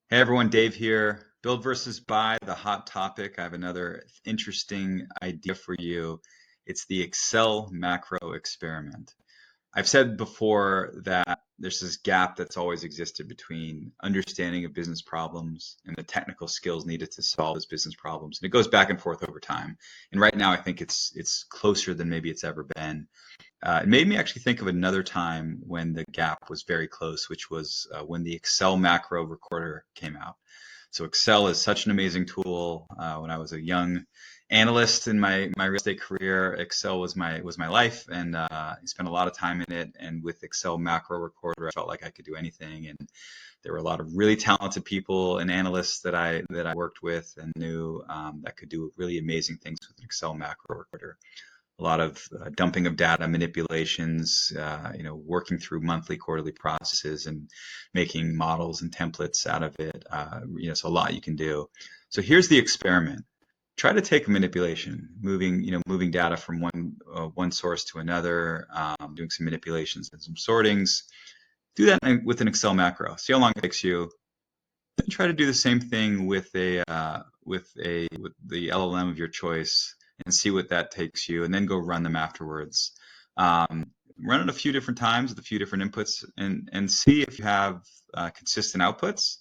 Hey everyone, Dave here. Build versus buy, the hot topic. I have another interesting idea for you. It's the Excel macro experiment. I've said before that there's this gap that's always existed between understanding of business problems and the technical skills needed to solve those business problems. And it goes back and forth over time. And right now I think it's closer than maybe it's ever been. It made me actually think of another time when the gap was very close, which was when the Excel macro recorder came out. So Excel is such an amazing tool. When I was a young analyst in my real estate career, Excel was my life, and I spent a lot of time in it. And with Excel macro recorder, I felt like I could do anything. And there were a lot of really talented people and analysts that I worked with and knew that could do really amazing things with an Excel macro recorder. A lot of dumping of data, manipulations, working through monthly, quarterly processes and making models and templates out of it. So a lot you can do. So here's the experiment. Try to take a manipulation, moving data from one source to another, doing some manipulations and some sortings. Do that with an Excel macro. See how long it takes you. Then try to do the same thing with the LLM of your choice and see what that takes you, and then go run them afterwards. Run it a few different times with a few different inputs, and see if you have consistent outputs.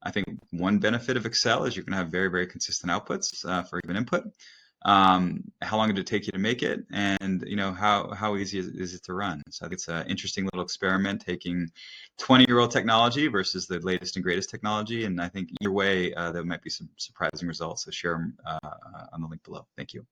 I think one benefit of Excel is you can have very, very consistent outputs for a given input. How long did it take you to make it, and how easy is it to run? So I think it's an interesting little experiment taking 20-year-old technology versus the latest and greatest technology, and I think either way there might be some surprising results. So share them on the link below. Thank you.